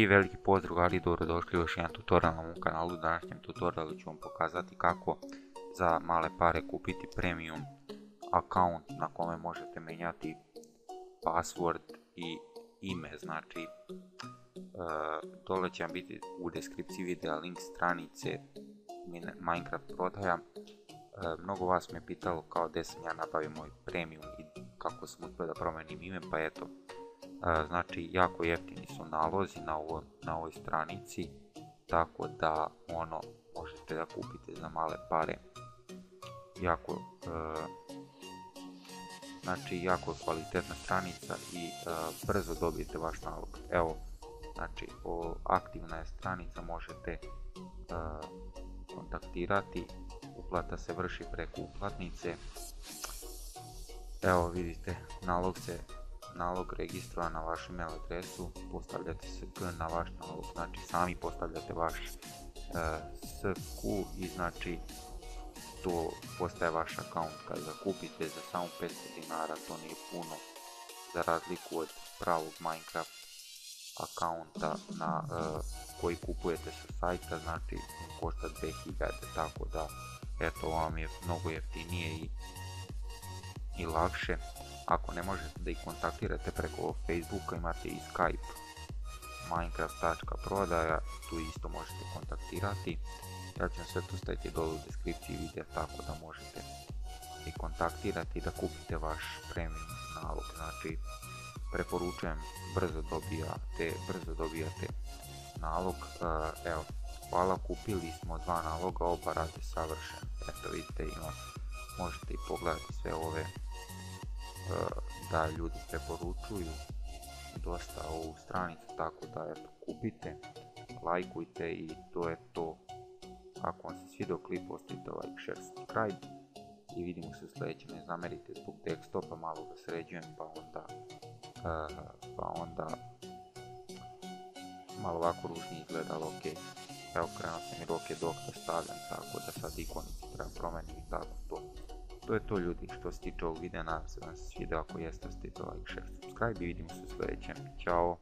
I veliki pozdrav, drugari, dobrodošli u još jedan tutorial na mom kanalu. U današnjem tutorialu ću vam pokazati kako za male pare kupiti premium account na kome možete menjati password i ime. Znači, dole će vam biti u deskripciji videa link stranice Minecraft prodaja. Mnogo vas me pitalo kao gdje sam ja nabavio moj premium i kako sam uspio da promenim ime, pa eto. Znači, jako jeftini su nalozi na ovoj stranici, tako da možete da kupite za male pare. Jako kvalitetna stranica i brzo dobijete vaš nalog. Evo, znači, aktivna je stranica, možete kontaktirati, uplata se vrši preko uplatnice. Evo vidite, nalog registrovan na vašu email adresu, postavljate SQ na vaš nalog, znači sami postavljate vaš SQ i znači to postaje vaš account. Kad ga kupite za samo 500 dinara, to nije puno za razliku od pravog Minecraft accounta koji kupujete sa sajta, znači košta 2000, tako da eto, vam je mnogo jeftinije i lakše. Ako ne možete da ih kontaktirate preko Facebooka, imate i Skype minecraft.prodaja, tu isto možete kontaktirati. Ja ću vam sve tu staviti dole u deskripciji videa, tako da možete ih kontaktirati i da kupite vaš premium nalog. Znači, preporučujem, brzo dobijate nalog. Evo, hvala, kupili smo 2 naloga, oba rade savršeno. Eto vidite, možete i pogledati sve ove da ljudi preporučuju dosta ovu stranicu, tako da eto, kupite, lajkujte i to je to. Ako vam se svidio klip, ostavite like, share, subscribe i vidimo se u sljedećem. Ne zamerite zbog desktopa, malo ga sređujem, pa onda malo ovako ružnije izgleda, ali ok. Evo, krenuo sam i roke dok da stavljam, tako da sad ikonicu treba promenim i tako to. To je to, ljudi, što se tiče ovog videa. Nadam se da vam se svidio. Ako jeste, ostavite like, share, subscribe i vidimo se u sljedećem. Ćao!